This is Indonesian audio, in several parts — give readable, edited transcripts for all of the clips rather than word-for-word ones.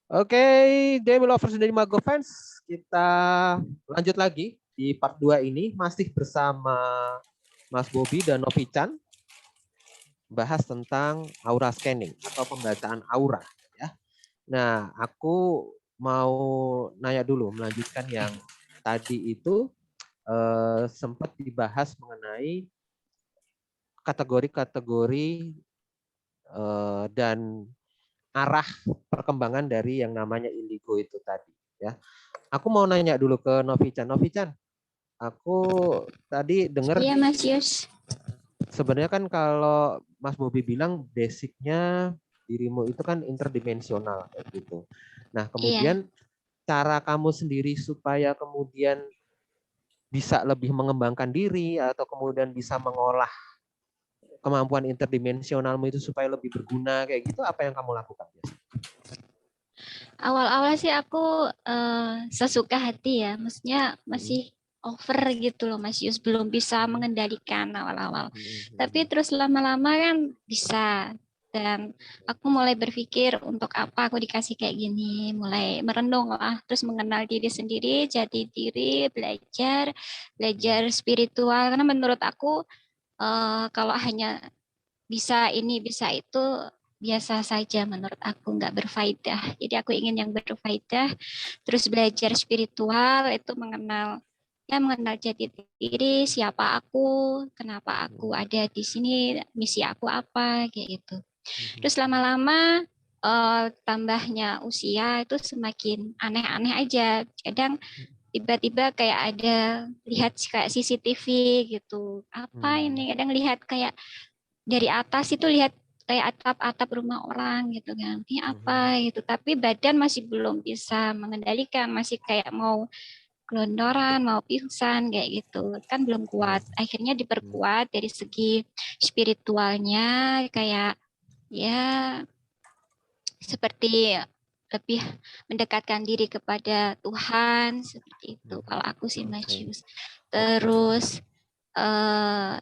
Oke, Demi Lovers dari Mago Fans, kita lanjut lagi di part 2 ini masih bersama Mas Bobby dan Novi Chan, bahas tentang aura scanning atau pembacaan aura ya. Nah, aku mau nanya dulu melanjutkan yang tadi itu sempat dibahas mengenai kategori-kategori dan arah perkembangan dari yang namanya indigo itu tadi ya. Aku mau nanya dulu ke Novi Chan. Novi Chan, aku tadi dengar Iya Mas Yus. sebenarnya kan kalau Mas Bobi bilang basicnya dirimu itu kan interdimensional kayak gitu. Nah, Iya. kemudian cara kamu sendiri supaya kemudian bisa lebih mengembangkan diri atau kemudian bisa mengolah kemampuan interdimensionalmu itu supaya lebih berguna kayak gitu, apa yang kamu lakukan biasanya? Awal-awal sih aku sesuka hati ya. Maksudnya Hmm. masih over gitu loh Mas Yus. Belum bisa Hmm. mengendalikan awal-awal. Tapi Hmm. terus lama-lama kan bisa. Dan aku mulai berpikir untuk apa aku dikasih kayak gini. Mulai merenung lah. Terus mengenal diri sendiri, jati diri, belajar. Belajar spiritual. Karena menurut aku kalau hanya bisa ini bisa itu biasa saja menurut aku, nggak berfaedah. Jadi aku ingin yang berfaedah, terus belajar spiritual itu mengenal jati diri, siapa aku, kenapa aku ada di sini, misi aku apa kayak gitu. Terus lama-lama tambahnya usia itu semakin aneh-aneh aja. Kadang tiba-tiba kayak ada lihat kayak CCTV gitu. Apa ini? Kadang lihat kayak dari atas itu lihat kayak atap-atap rumah orang gitu kan. Ini apa gitu. Tapi badan masih belum bisa mengendalikan, masih kayak mau gelondoran, mau pingsan kayak gitu. Kan belum kuat. Akhirnya diperkuat dari segi spiritualnya kayak ya seperti lebih mendekatkan diri kepada Tuhan seperti itu. Kalau aku sih Mas Yus. Terus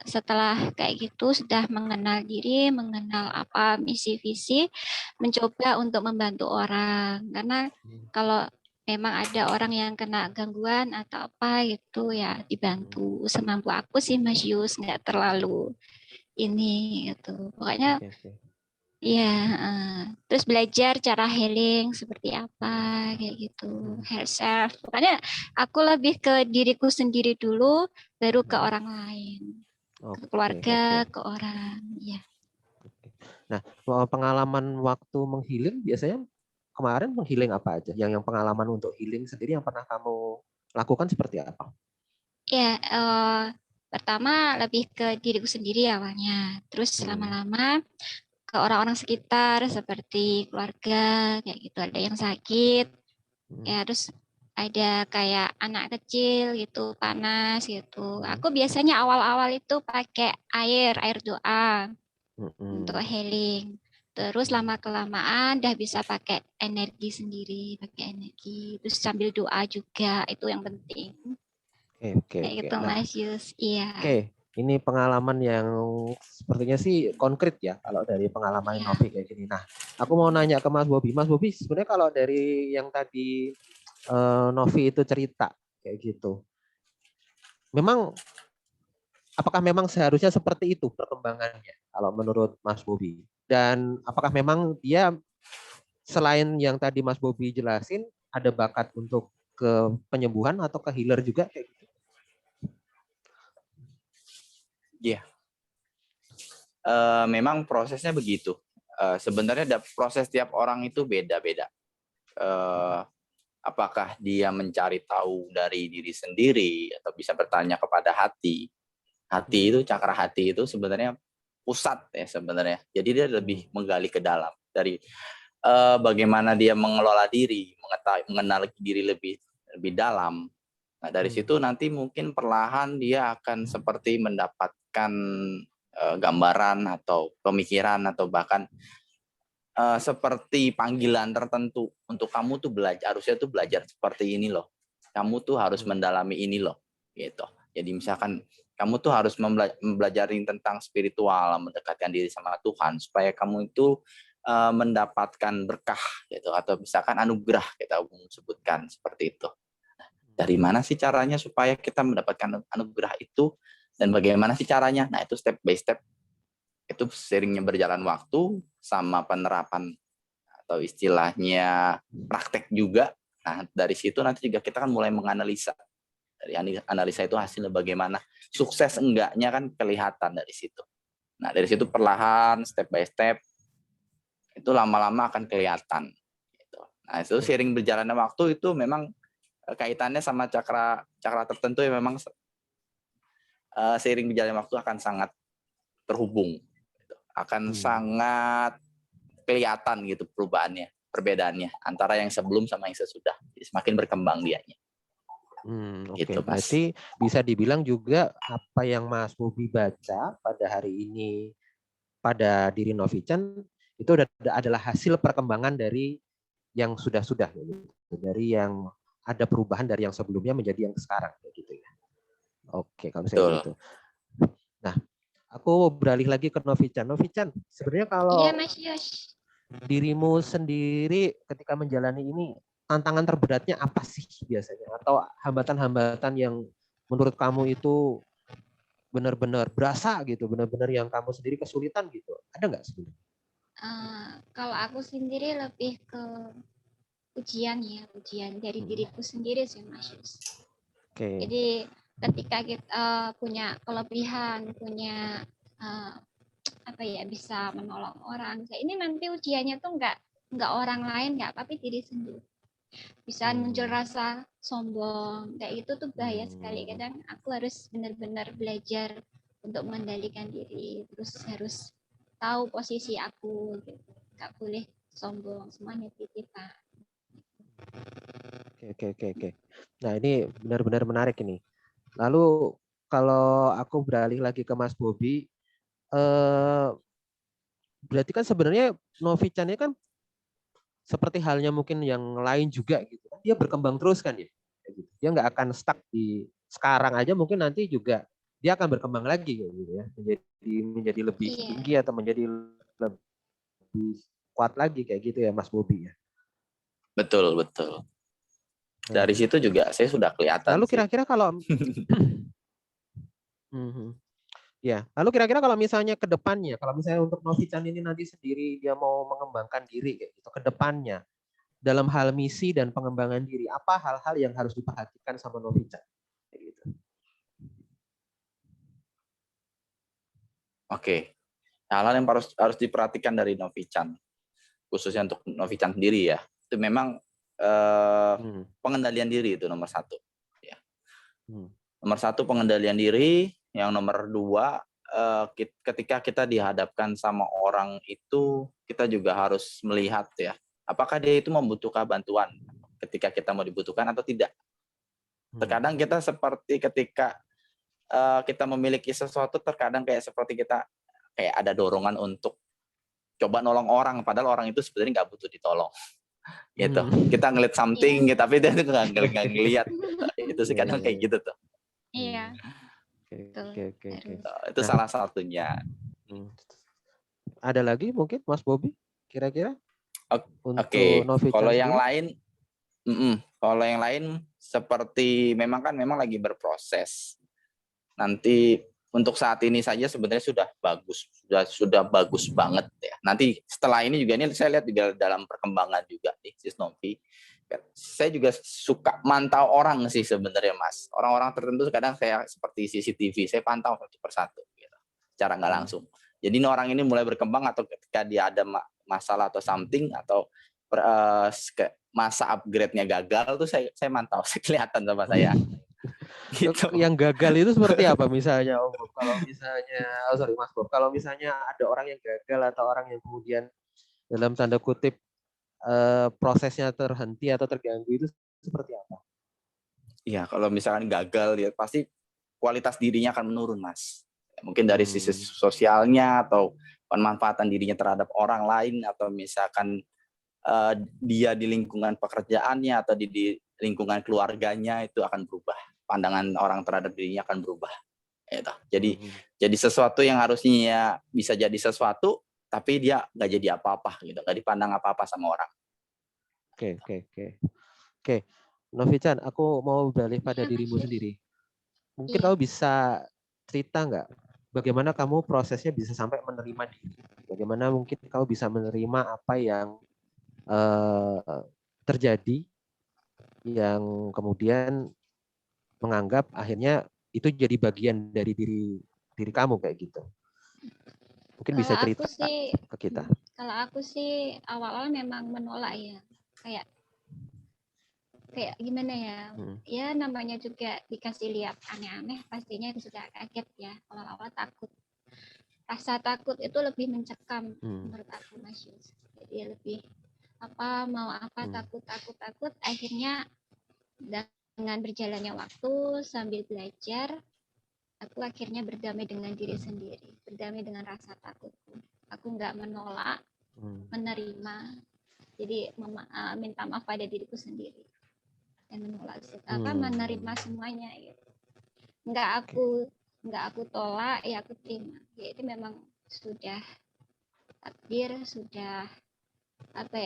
setelah kayak gitu sudah mengenal diri, mengenal apa misi visi, mencoba untuk membantu orang. Karena kalau memang ada orang yang kena gangguan atau apa itu ya dibantu semampu aku sih Mas Yus, nggak terlalu ini gitu. Pokoknya iya, terus belajar cara healing seperti apa kayak gitu, hair self. Pokoknya aku lebih ke diriku sendiri dulu, baru ke orang lain, ke keluarga, ke orang. Ya. Nah, pengalaman waktu menghealing biasanya kemarin menghealing apa aja? Yang pengalaman untuk healing sendiri yang pernah kamu lakukan seperti apa? Ya, pertama lebih ke diriku sendiri awalnya, terus lama-lama ke orang-orang sekitar seperti keluarga kayak gitu, ada yang sakit, ya terus ada kayak anak kecil gitu panas gitu. Aku biasanya awal-awal itu pakai air doa untuk healing. Terus lama kelamaan udah bisa pakai energi sendiri, pakai energi. Terus sambil doa juga itu yang penting. Kayak Oke. gitu Nah, Mas Yus. Iya. ini pengalaman yang sepertinya sih konkret ya kalau dari pengalaman Iya. Novi kayak gini. Nah, aku mau nanya ke Mas Bobi. Mas Bobi, sebenarnya kalau dari yang tadi Novi itu cerita kayak gitu, memang apakah memang seharusnya seperti itu perkembangannya kalau menurut Mas Bobi? Dan apakah memang dia selain yang tadi Mas Bobi jelasin ada bakat untuk ke penyembuhan atau ke healer juga kayak gitu? Iya. Memang prosesnya begitu. Sebenarnya proses tiap orang itu beda-beda. Apakah dia mencari tahu dari diri sendiri atau bisa bertanya kepada hati. Hati itu, cakra hati itu sebenarnya pusat ya sebenarnya. Jadi dia lebih menggali ke dalam dari bagaimana dia mengelola diri, mengenal diri lebih dalam. Nah, dari situ nanti mungkin perlahan dia akan seperti mendapatkan gambaran atau pemikiran atau bahkan seperti panggilan tertentu untuk kamu tuh harusnya tuh belajar seperti ini loh. Kamu tuh harus mendalami ini loh, gitu. Jadi misalkan kamu tuh harus mempelajari tentang spiritual, mendekatkan diri sama Tuhan supaya kamu itu mendapatkan berkah gitu, atau misalkan anugerah kita umum sebutkan seperti itu. Dari mana sih caranya supaya kita mendapatkan anugerah itu, dan bagaimana sih caranya? Nah, itu step by step, itu seiringnya berjalan waktu sama penerapan atau istilahnya praktek juga. Nah, dari situ nanti juga kita kan mulai menganalisa. Dari analisa itu hasilnya bagaimana, sukses enggaknya kan kelihatan dari situ. Nah, dari situ perlahan, step by step, itu lama-lama akan kelihatan. Gitu. Nah, itu seiring berjalannya waktu itu memang kaitannya sama cakra tertentu yang memang seiring berjalannya waktu akan sangat terhubung. Gitu. Akan sangat kelihatan gitu perubahannya, perbedaannya antara yang sebelum sama yang sesudah. Jadi semakin berkembang dianya. Oke. Gitu, Mas. Berarti bisa dibilang juga apa yang Mas Bobi baca pada hari ini pada diri Novichan itu adalah hasil perkembangan dari yang sudah-sudah, gitu. Dari yang ada perubahan dari yang sebelumnya menjadi yang sekarang, gitu ya. Oke, kalau misalnya gitu. Nah, aku beralih lagi ke Novichan. Novichan, sebenarnya kalau Iya, Mas Yos. dirimu sendiri ketika menjalani ini, tantangan terberatnya apa sih biasanya? Atau hambatan-hambatan yang menurut kamu itu benar-benar berasa gitu, benar-benar yang kamu sendiri kesulitan gitu? Ada nggak sebenarnya? Kalau aku sendiri lebih ke ujian dari diriku sendiri sih, Mas Yos. Oke. Jadi ketika kita punya kelebihan, punya bisa menolong orang. Ini nanti ujiannya tuh nggak orang lain, nggak, tapi diri sendiri. Bisa muncul rasa sombong, kayak itu tuh bahaya sekali. Kadang aku harus benar-benar belajar untuk mengendalikan diri, terus harus tahu posisi aku, gitu. Nggak boleh sombong, semuanya titipan. Oke. Nah, ini benar-benar menarik ini. Lalu kalau aku beralih lagi ke Mas Bobi, berarti kan sebenarnya Novichan ini kan seperti halnya mungkin yang lain juga gitu. Dia berkembang terus kan ya. Dia nggak akan stuck di sekarang aja, mungkin nanti juga dia akan berkembang lagi gitu ya. Menjadi lebih tinggi atau menjadi lebih kuat lagi kayak gitu ya Mas Bobi ya. Betul. Dari situ juga saya sudah kelihatan. Lalu kira-kira kalau ya, lalu kira-kira kalau misalnya ke depannya, kalau misalnya untuk Novichan ini nanti sendiri dia mau mengembangkan diri kayak gitu ke depannya dalam hal misi dan pengembangan diri, apa hal-hal yang harus diperhatikan sama Novichan? Kayak gitu. Oke. Hal-hal yang harus diperhatikan dari Novichan, khususnya untuk Novichan sendiri ya, itu memang pengendalian diri itu nomor 1. Ya. Nomor 1 pengendalian diri, yang nomor 2 ketika kita dihadapkan sama orang itu, kita juga harus melihat ya, apakah dia itu membutuhkan bantuan ketika kita mau dibutuhkan atau tidak. Terkadang kita seperti ketika kita memiliki sesuatu, terkadang seperti kita kayak ada dorongan untuk coba nolong orang, padahal orang itu sebenarnya nggak butuh ditolong. Gitu. Kita ngeliat something, tapi dia tuh nggak ngeliat. Itu sih kadang kayak gitu tuh. Iya. Oke. Itu salah satunya. Ada lagi mungkin Mas Bobi kira-kira? Oke. Kalau yang lain seperti memang lagi berproses. Nanti untuk saat ini saja sebenarnya sudah bagus banget ya. Nanti setelah ini juga ini saya lihat di dalam perkembangan juga nih Sis Novi. Saya juga suka mantau orang sih sebenarnya Mas. Orang-orang tertentu kadang saya seperti CCTV, saya pantau satu persatu gitu, secara nggak langsung. Jadi orang ini mulai berkembang atau ketika dia ada masalah atau something atau masa upgrade-nya gagal tuh saya mantau, kelihatan sama saya. Gitu. Yang gagal itu seperti apa misalnya Om Bob? Kalau misalnya Mas Bob, kalau misalnya ada orang yang gagal atau orang yang kemudian dalam tanda kutip prosesnya terhenti atau terganggu itu seperti apa? Iya, kalau misalkan gagal ya pasti kualitas dirinya akan menurun, Mas. Mungkin dari sisi sosialnya atau pemanfaatan dirinya terhadap orang lain, atau misalkan dia di lingkungan pekerjaannya atau di lingkungan keluarganya itu akan berubah. Pandangan orang terhadap dirinya akan berubah. Gitu. Jadi sesuatu yang harusnya bisa jadi sesuatu tapi dia nggak jadi apa-apa gitu, nggak dipandang apa-apa sama orang. Oke, oke, oke. Oke, Novi-chan, aku mau beralih pada Iya, dirimu Mas Yus. sendiri. Mungkin Iya. kamu bisa cerita nggak bagaimana kamu prosesnya bisa sampai menerima diri? Bagaimana mungkin kamu bisa menerima apa yang terjadi, yang kemudian menganggap akhirnya itu jadi bagian dari diri kamu kayak gitu. Mungkin Kalau bisa aku cerita sih, ke kita. kalau aku sih awal-awal memang menolak ya. Kayak kayak gimana ya? Hmm. Ya namanya juga dikasih lihat aneh-aneh, pastinya juga kaget ya. Awal-awal takut. Rasa takut itu lebih mencekam menurut aku, Mas Yus. Jadi lebih mau apa takut, akhirnya dengan berjalannya waktu sambil belajar, aku akhirnya berdamai dengan diri sendiri, berdamai dengan rasa takutku. Aku nggak menolak, menerima, jadi minta maaf pada diriku sendiri dan menolak menerima semuanya gitu. nggak aku tolak, ya aku terima. Ya itu memang sudah takdir, sudah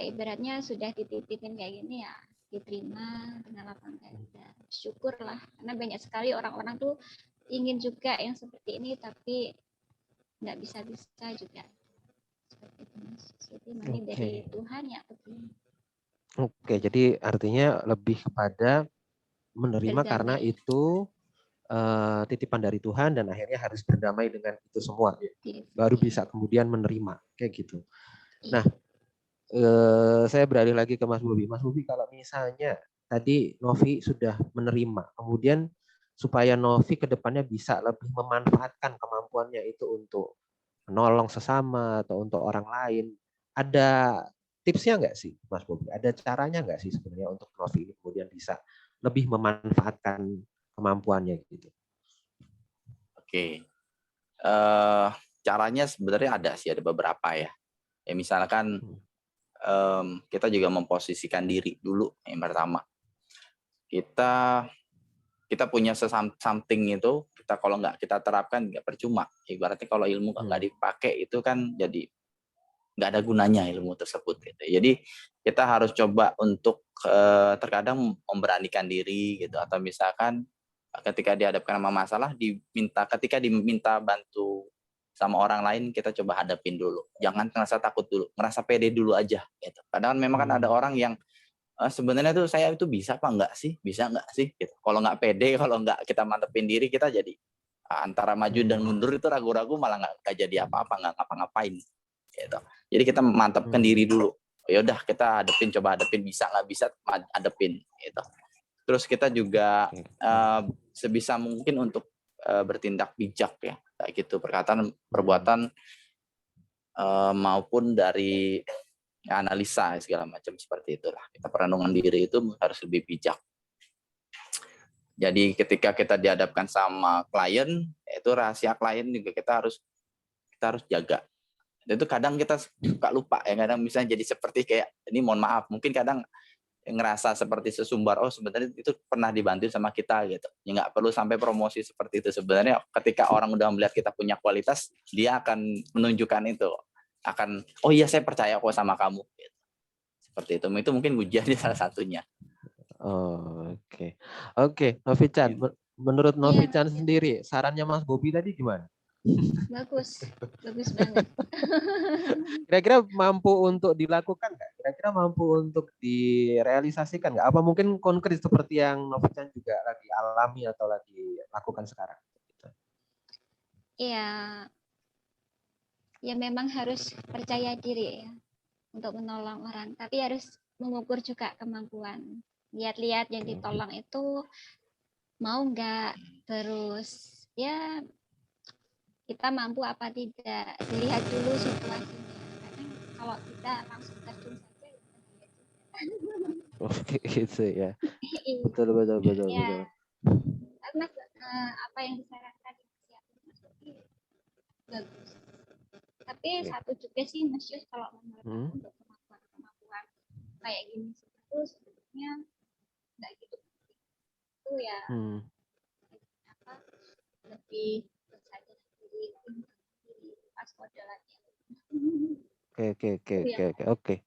ibaratnya sudah dititipin kayak gini, ya diterima dengan lapang dada. Syukurlah, karena banyak sekali orang-orang tuh ingin juga yang seperti ini tapi nggak bisa juga. Seperti itu, Mas. Jadi ini dari Tuhan, ya aku terima. Oke, jadi artinya lebih kepada menerima karena Berdamai. itu titipan dari Tuhan dan akhirnya harus berdamai dengan itu semua. Baru bisa kemudian menerima kayak gitu. Nah, saya beralih lagi ke Mas Bobi. Mas Bobi, kalau misalnya tadi Novi sudah menerima, kemudian supaya Novi ke depannya bisa lebih memanfaatkan kemampuannya itu untuk menolong sesama atau untuk orang lain, ada tipsnya nggak sih, Mas Bobi? Ada caranya nggak sih sebenarnya untuk Novi ini kemudian bisa lebih memanfaatkan kemampuannya gitu? Oke. Caranya sebenarnya ada sih, ada beberapa ya. Ya misalkan kita juga memposisikan diri dulu yang pertama. Kita punya something itu, kita kalau nggak kita terapkan nggak percuma. Ibaratnya kalau ilmu nggak dipakai itu kan jadi nggak ada gunanya ilmu tersebut gitu. Jadi kita harus coba untuk terkadang memberanikan diri gitu, atau misalkan ketika dihadapkan sama masalah ketika diminta bantu sama orang lain, kita coba hadapin dulu. Jangan ngerasa takut dulu, ngerasa pede dulu aja gitu. Kadang memang kan ada orang yang sebenarnya tuh saya itu bisa apa enggak sih? Bisa enggak sih? Gitu. Kalau nggak pede, kalau nggak kita mantepin diri, kita jadi antara maju dan mundur itu ragu-ragu, malah nggak jadi apa-apa, nggak ngapa-ngapain. Gitu. Jadi kita mantapkan diri dulu. Ya udah kita coba hadepin, bisa nggak bisa hadepin. Gitu. Terus kita juga sebisa mungkin untuk bertindak bijak ya, kayak gitu, perkataan, perbuatan maupun dari analisa segala macam seperti itulah. Kita perenungan diri itu harus lebih bijak. Jadi ketika kita dihadapkan sama klien, itu rahasia klien juga kita harus jaga. Dan itu kadang kita suka lupa ya, kadang misalnya jadi seperti kayak ini, mohon maaf, mungkin kadang ngerasa seperti sesumbar, oh sebenarnya itu pernah dibantu sama kita gitu. Ya nggak perlu sampai promosi seperti itu. Sebenarnya ketika orang udah melihat kita punya kualitas, dia akan menunjukkan itu. Akan, oh iya saya percaya kok sama kamu. Gitu. Seperti itu mungkin ujiannya salah satunya. Oke, Novi-chan, menurut Novi-chan sendiri, sarannya Mas Bobi tadi gimana? Bagus banget. Kira-kira mampu untuk dilakukan nggak? Kira-kira mampu untuk direalisasikan nggak? Apa mungkin konkret seperti yang Novi-chan juga lagi alami atau lagi lakukan sekarang? Iya, ya memang harus percaya diri ya untuk menolong orang, tapi harus mengukur juga kemampuan. Lihat-lihat yang ditolong itu mau nggak, terus ya kita mampu apa tidak, dilihat dulu situasinya. Kadang kalau kita langsung terjun saja Oke, gitu ya. Betul. ya, karena apa yang disarankan bagus. Tapi satu juga sih Mas Yus, kalau menurut aku untuk kemampuan kayak gini itu sebenarnya nggak gitu. Itu ya lebih bersaja diri pas modelannya. Oke.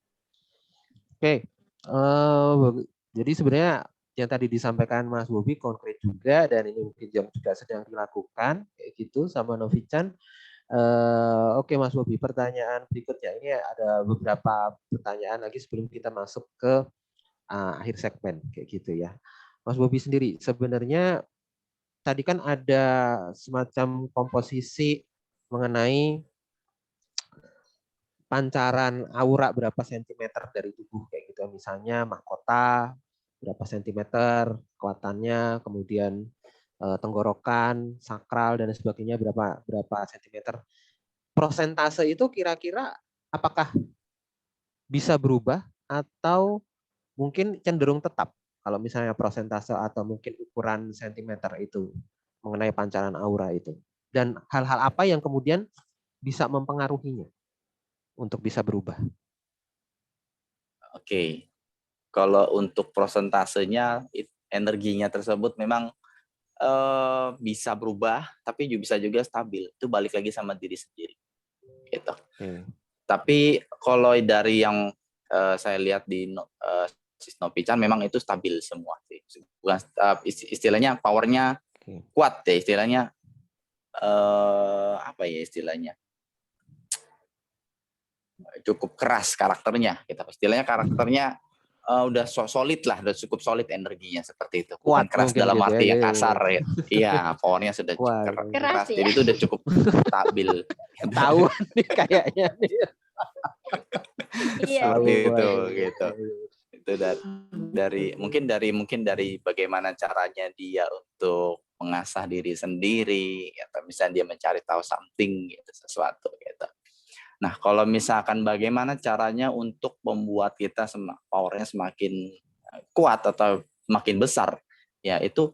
Jadi sebenarnya yang tadi disampaikan Mas Bobi konkret juga, dan ini mungkin yang juga sedang dilakukan kayak gitu sama Novichan. Oke Mas Bobi, pertanyaan berikutnya ini ada beberapa pertanyaan lagi sebelum kita masuk ke akhir segmen kayak gitu ya. Mas Bobi sendiri sebenarnya tadi kan ada semacam komposisi mengenai pancaran aura berapa sentimeter dari tubuh kayak gitu. Misalnya mahkota berapa sentimeter kekuatannya, kemudian tenggorokan, sakral dan sebagainya berapa sentimeter. Prosentase itu kira-kira apakah bisa berubah atau mungkin cenderung tetap kalau misalnya prosentase atau mungkin ukuran sentimeter itu mengenai pancaran aura itu. Dan hal-hal apa yang kemudian bisa mempengaruhinya untuk bisa berubah? Oke. Kalau untuk prosentasenya, energinya tersebut memang bisa berubah, tapi bisa juga stabil. Itu balik lagi sama diri sendiri. Gitu. Tapi kalau dari yang saya lihat di Novichan memang itu stabil semua sih. Bukan istilahnya powernya kuat ya, istilahnya apa ya istilahnya? Cukup keras karakternya, gitu. Istilahnya karakternya udah solid lah, udah cukup solid energinya seperti itu. Bukan Kuat keras dalam gitu arti ya, yang kasar ya. Iya, powernya sudah keras. ya. Jadi itu udah cukup stabil. Ketahuan nih kayaknya nih. Seperti itu gitu. Itu mungkin dari bagaimana caranya dia untuk mengasah diri sendiri, atau misalnya dia mencari tahu something gitu, sesuatu gitu. Nah, kalau misalkan bagaimana caranya untuk membuat kita powernya semakin kuat atau semakin besar, ya itu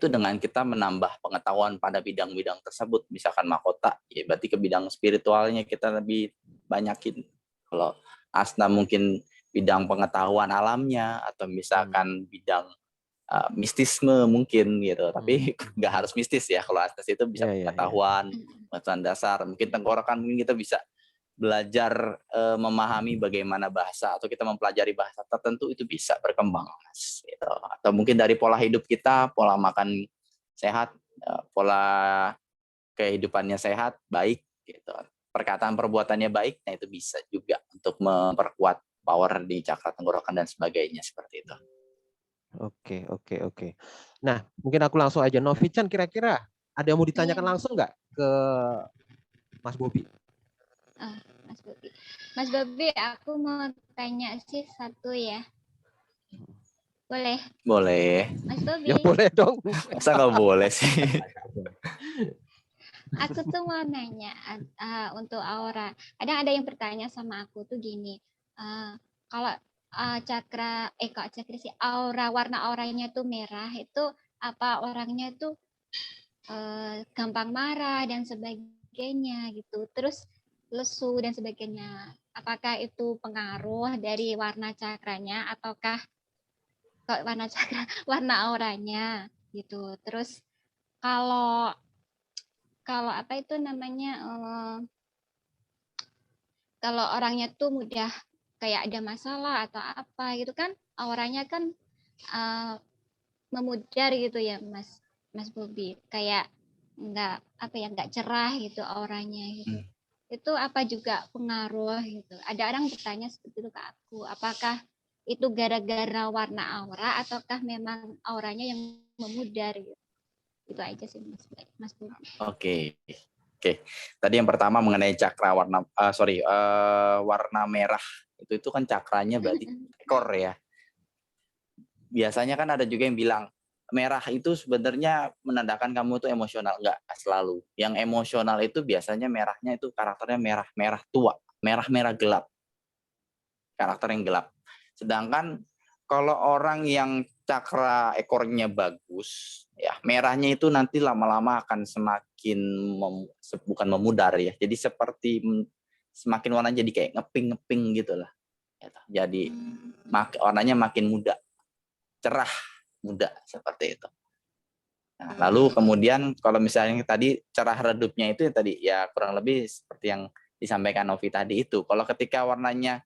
dengan kita menambah pengetahuan pada bidang-bidang tersebut. Misalkan mahkota, ya berarti ke bidang spiritualnya kita lebih banyakin. Kalau asna mungkin bidang pengetahuan alamnya, atau misalkan bidang mistisme mungkin gitu. Tapi nggak harus mistis ya. Kalau asna itu bisa pengetahuan dasar. Mungkin tenggorokan mungkin kita bisa belajar memahami bagaimana bahasa, atau kita mempelajari bahasa tertentu, itu bisa berkembang, Mas. Gitu. Atau mungkin dari pola hidup kita, pola makan sehat, pola kehidupannya sehat, baik, gitu. Perkataan perbuatannya baik, nah itu bisa juga untuk memperkuat power di cakra tenggorokan dan sebagainya seperti itu. Oke. Nah, mungkin aku langsung aja. Novichan, kira-kira ada yang mau ditanyakan langsung nggak ke Mas Bobi? Mas Bobi, aku mau tanya sih satu ya. Boleh? Boleh. Mas Bobi. Ya boleh dong. Masa nggak boleh sih? Aku tuh mau nanya untuk aura. Kadang ada yang bertanya sama aku tuh gini. Kalau cakra sih, warna auranya tuh merah, itu apa orangnya tuh gampang marah dan sebagainya gitu. Terus lesu dan sebagainya. Apakah itu pengaruh dari warna cakranya ataukah warna auranya gitu. Terus kalau apa itu namanya, kalau orangnya tuh mudah kayak ada masalah atau apa gitu kan, auranya kan memudar gitu ya Mas Bobi, kayak nggak cerah gitu auranya gitu. Itu apa juga pengaruh gitu. Ada orang bertanya seperti itu ke aku, apakah itu gara-gara warna aura ataukah memang auranya yang memudar gitu. Itu aja sih Mas Bobi. Oke. Tadi yang pertama mengenai cakra warna merah. Itu kan cakranya berarti ekor ya. Biasanya kan ada juga yang bilang merah itu sebenarnya menandakan kamu itu emosional. Enggak selalu. Yang emosional itu biasanya merahnya itu karakternya merah tua, merah gelap. Karakter yang gelap. Sedangkan kalau orang yang cakra ekornya bagus, ya merahnya itu nanti lama-lama akan semakin bukan memudar ya. Jadi seperti semakin warnanya jadi kayak ngeping gitu lah. Jadi warnanya makin muda, cerah, muda seperti itu. Nah, lalu kemudian kalau misalnya tadi cerah redupnya itu tadi ya kurang lebih seperti yang disampaikan Novi tadi itu. Kalau ketika warnanya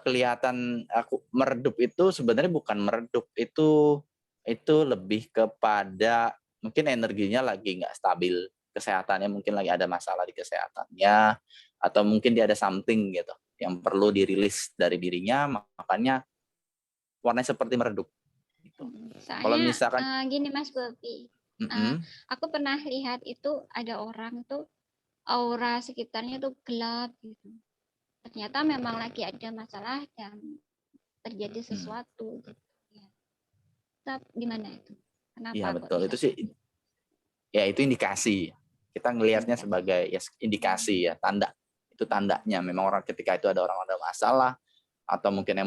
kelihatan aku meredup, itu sebenarnya bukan meredup, itu lebih kepada mungkin energinya lagi nggak stabil, kesehatannya mungkin lagi ada masalah di kesehatannya, atau mungkin dia ada something gitu yang perlu dirilis dari dirinya, makanya warnanya seperti meredup gitu. Kalau Soalnya misalkan gini Mas Bobi, mm-mm, aku pernah lihat itu ada orang tuh aura sekitarnya tuh gelap gitu. Ternyata memang lagi ada masalah dan terjadi sesuatu gitu. Ya. Tapi gimana itu? iya Kenapa kok betul, bisa itu sih gitu? ya itu indikasi. Kita ngelihatnya Indikasi. sebagai ya indikasi ya, tanda. Itu tandanya memang orang ketika itu ada orang ada masalah, atau mungkin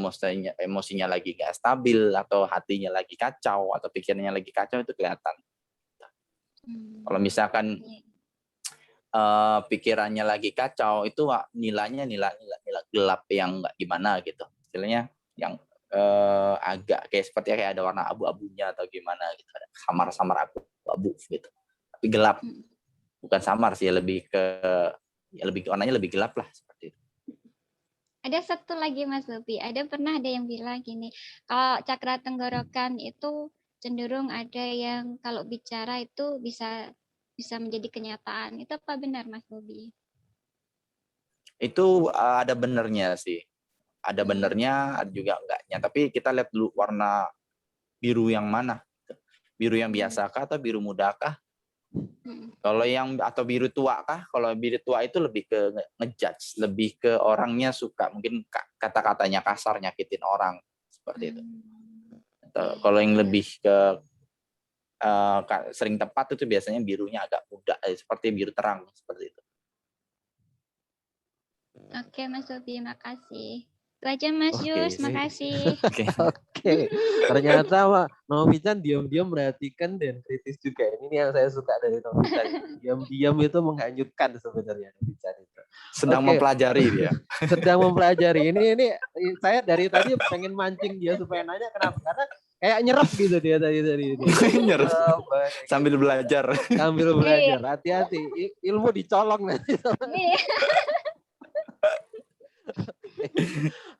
emosinya lagi nggak stabil, atau hatinya lagi kacau, atau pikirannya lagi kacau, itu kelihatan. Kalau misalkan Iya. pikirannya lagi kacau, itu nilai gelap yang nggak gimana gitu, istilahnya yang agak kayak ada warna abu-abunya atau gimana gitu, ada samar-samar abu-abu gitu, tapi gelap, bukan samar sih, lebih ke ya lebih warnanya lebih gelap lah seperti itu. Ada satu lagi Mas Bobi, pernah ada yang bilang gini, kalau cakra tenggorokan itu cenderung ada yang kalau bicara itu bisa menjadi kenyataan. Itu apa benar Mas Bobi? Itu ada benernya sih, ada benernya, ada juga enggaknya, tapi kita lihat dulu warna biru yang mana, biru yang biasa kah atau biru muda kah? Kalau yang atau biru tua kah? Kalau biru tua itu lebih ke ngejudge, lebih ke orangnya suka mungkin kata-katanya kasar, nyakitin orang seperti itu. Kalau yang lebih ke sering tepat itu biasanya birunya agak muda, seperti biru terang seperti itu. Oke Mas Bobi, makasih. Itu aja Mas Oke, Yus, makasih. Oke. Oke, ternyata Novi-chan diam-diam merhatikan dan kritis juga. Ini yang saya suka dari Novi-chan. Diam-diam itu menghanyutkan sebenarnya Novi-chan itu. Sedang Oke. mempelajari dia. Sedang mempelajari. Ini saya dari tadi pengen mancing dia supaya nanya kenapa? Karena kayak nyerap gitu dia tadi ini. Nyerap. Sambil belajar. Sambil belajar. Hati-hati, ilmu dicolong nanti.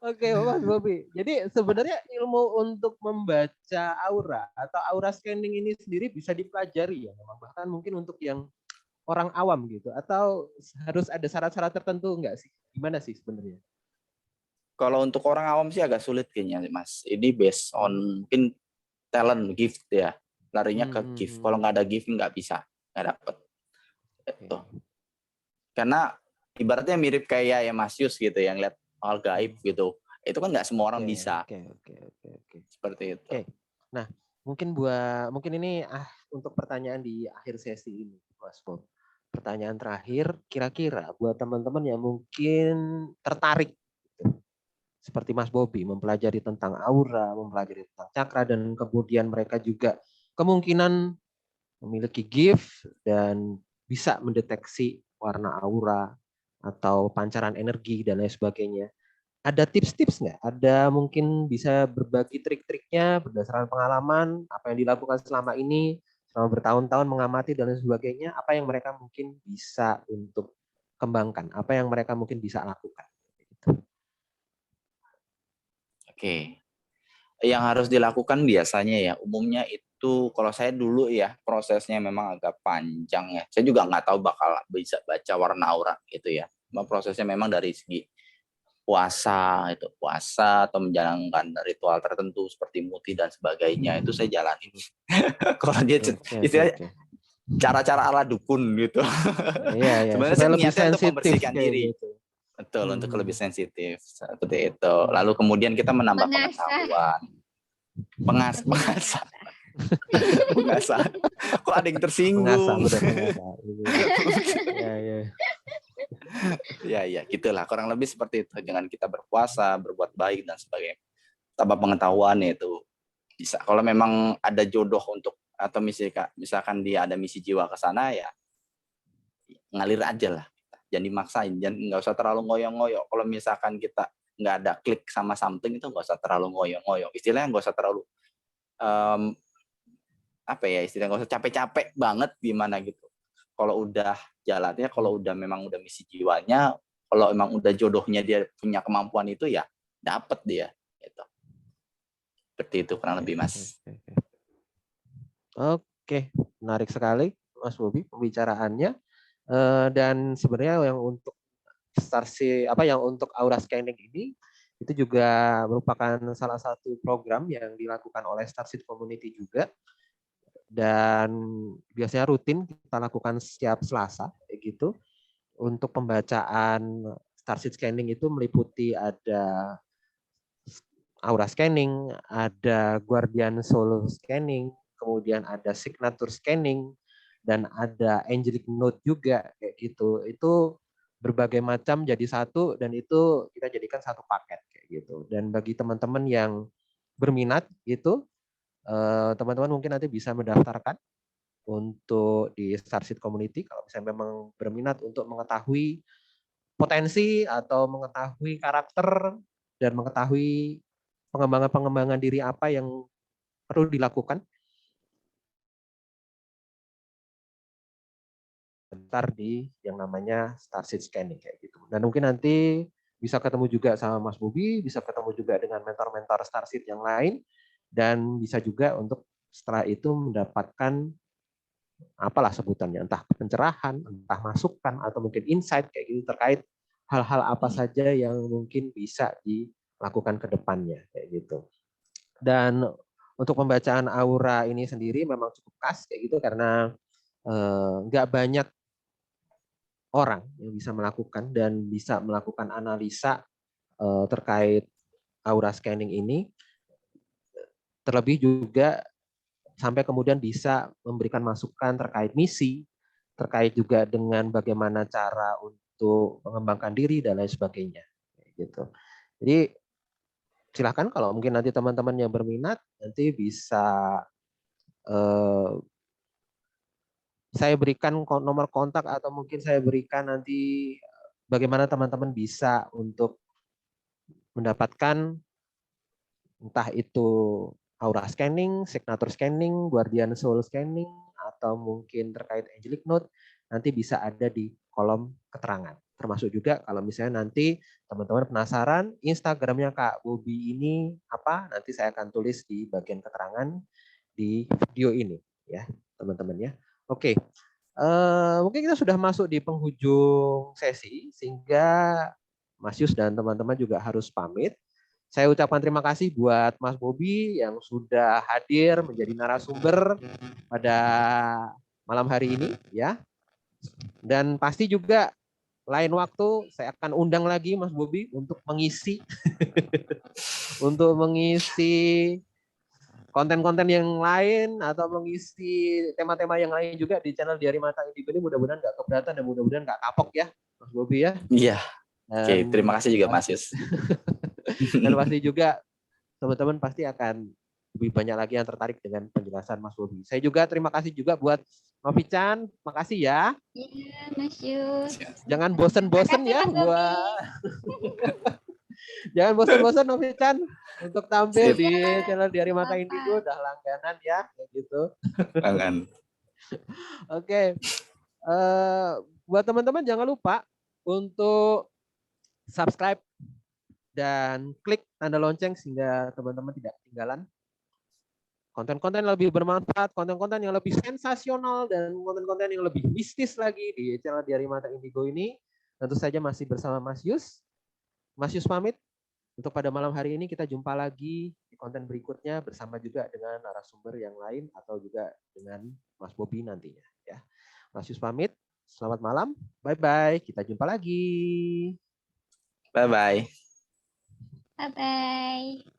Oke, Mas Bobi. Jadi sebenarnya ilmu untuk membaca aura atau aura scanning ini sendiri bisa dipelajari ya, memang bahkan mungkin untuk yang orang awam gitu, atau harus ada syarat-syarat tertentu enggak sih? Gimana sih sebenarnya? Kalau untuk orang awam sih agak sulit kayaknya, Mas. Ini based on mungkin talent, gift ya. Larinya ke gift. Kalau nggak ada gift nggak bisa, nggak dapet. Itu. Karena ibaratnya mirip kayak ya Mas Yus gitu, yang lihat hal gaib gitu. Itu kan nggak semua orang bisa. Oke. Seperti itu. Oke. Nah, mungkin ini untuk pertanyaan di akhir sesi ini, Mas Bob. Pertanyaan terakhir, kira-kira buat teman-teman yang mungkin tertarik gitu, seperti Mas Bobi, mempelajari tentang aura, mempelajari tentang cakra, dan kemudian mereka juga kemungkinan memiliki gift dan bisa mendeteksi warna aura atau pancaran energi dan lain sebagainya. Ada tips-tips nggak? Ada mungkin bisa berbagi trik-triknya berdasarkan pengalaman, apa yang dilakukan selama ini, selama bertahun-tahun mengamati dan lain sebagainya, apa yang mereka mungkin bisa untuk kembangkan, apa yang mereka mungkin bisa lakukan. Oke. Yang harus dilakukan biasanya ya, umumnya itu kalau saya dulu ya, prosesnya memang agak panjang ya. Saya juga nggak tahu bakal bisa baca warna aura gitu ya. Prosesnya memang dari segi puasa atau menjalankan ritual tertentu seperti muti dan sebagainya, itu saya jalani. Kalau dia istilahnya cara-cara ala dukun gitu. Iya. Sebenarnya saya niatnya untuk membersihkan diri. Gitu. Betul, untuk lebih sensitif seperti itu. Lalu kemudian kita menambah pengetahuan. Pengasah. Kok ada yang tersinggung? Ya, gitulah. Kurang lebih seperti itu. Dengan kita berpuasa, berbuat baik dan sebagainya. Tambah pengetahuan itu bisa. Kalau memang ada jodoh untuk atau misalkan dia ada misi jiwa ke sana ya ngalir aja lah. Jangan dimaksain, nggak usah terlalu ngoyo-ngoyo. Kalau misalkan kita nggak ada klik sama something, itu nggak usah terlalu ngoyo-ngoyo. Istilahnya nggak usah terlalu istilahnya nggak usah capek-capek banget gimana gitu. Kalau udah jalannya, kalau udah memang udah misi jiwanya, kalau emang udah jodohnya dia punya kemampuan itu ya dapat dia gitu. Seperti itu kurang lebih Mas. Oke, menarik sekali Mas Bobi pembicaraannya. Dan sebenarnya yang untuk yang untuk aura scanning ini itu juga merupakan salah satu program yang dilakukan oleh Starseed Community juga, dan biasanya rutin kita lakukan setiap Selasa kayak gitu. Untuk pembacaan Starseed scanning itu meliputi ada aura scanning, ada guardian soul scanning, kemudian ada signature scanning, dan ada angelic note juga kayak gitu. Itu berbagai macam jadi satu, dan itu kita jadikan satu paket kayak gitu. Dan bagi teman-teman yang berminat gitu, teman-teman mungkin nanti bisa mendaftarkan untuk di Starseed Community kalau misalnya memang berminat untuk mengetahui potensi atau mengetahui karakter dan mengetahui pengembangan diri apa yang perlu dilakukan bentar di yang namanya Starseed Scanning kayak gitu. Dan mungkin nanti bisa ketemu juga sama Mas Bobi, bisa ketemu juga dengan mentor-mentor Starseed yang lain, dan bisa juga untuk setelah itu mendapatkan apalah sebutannya, entah pencerahan, entah masukan, atau mungkin insight kayak gitu terkait hal-hal apa saja yang mungkin bisa dilakukan ke depannya kayak gitu. Dan untuk pembacaan aura ini sendiri memang cukup khas kayak gitu karena nggak banyak orang yang bisa melakukan dan bisa melakukan analisa terkait aura scanning ini, terlebih juga sampai kemudian bisa memberikan masukan terkait misi, terkait juga dengan bagaimana cara untuk mengembangkan diri dan lain sebagainya gitu. Jadi silakan kalau mungkin nanti teman-teman yang berminat nanti bisa saya berikan nomor kontak atau mungkin saya berikan nanti bagaimana teman-teman bisa untuk mendapatkan entah itu aura scanning, signature scanning, guardian soul scanning, atau mungkin terkait angelic note, nanti bisa ada di kolom keterangan. Termasuk juga kalau misalnya nanti teman-teman penasaran Instagramnya Kak Bobi ini apa, nanti saya akan tulis di bagian keterangan di video ini ya teman-teman ya. Oke, mungkin kita sudah masuk di penghujung sesi sehingga Mas Yus dan teman-teman juga harus pamit. Saya ucapkan terima kasih buat Mas Bobi yang sudah hadir menjadi narasumber pada malam hari ini ya. Dan pasti juga lain waktu saya akan undang lagi Mas Bobi untuk mengisi konten-konten yang lain atau mengisi tema-tema yang lain juga di channel Diari Mata Indigo ini. Mudah-mudahan nggak keberatan dan mudah-mudahan nggak kapok ya Mas Bobi ya. Iya. Oke, terima kasih juga Mas Yus. Dan pasti juga teman-teman pasti akan lebih banyak lagi yang tertarik dengan penjelasan Mas Bobi. Saya juga terima kasih juga buat Novi Chan, makasih ya. Iya, Mas Yus. Jangan bosen-bosen ya buat jangan bosen-bosen Novi Chan untuk tampil Sip. di channel Diari Mata Indigo, udah langganan ya kayak gitu. Jangan. Oke. Buat teman-teman jangan lupa untuk subscribe dan klik tanda lonceng sehingga teman-teman tidak ketinggalan konten-konten yang lebih bermanfaat, konten-konten yang lebih sensasional, dan konten-konten yang lebih mistis lagi di channel Diari Mata Indigo ini. Tentu saja masih bersama Mas Yus. Mas Yus pamit. Untuk pada malam hari ini kita jumpa lagi di konten berikutnya bersama juga dengan narasumber yang lain atau juga dengan Mas Bobi nantinya. Ya, Mas Yus pamit. Selamat malam. Bye-bye. Kita jumpa lagi. Bye-bye. Bye-bye.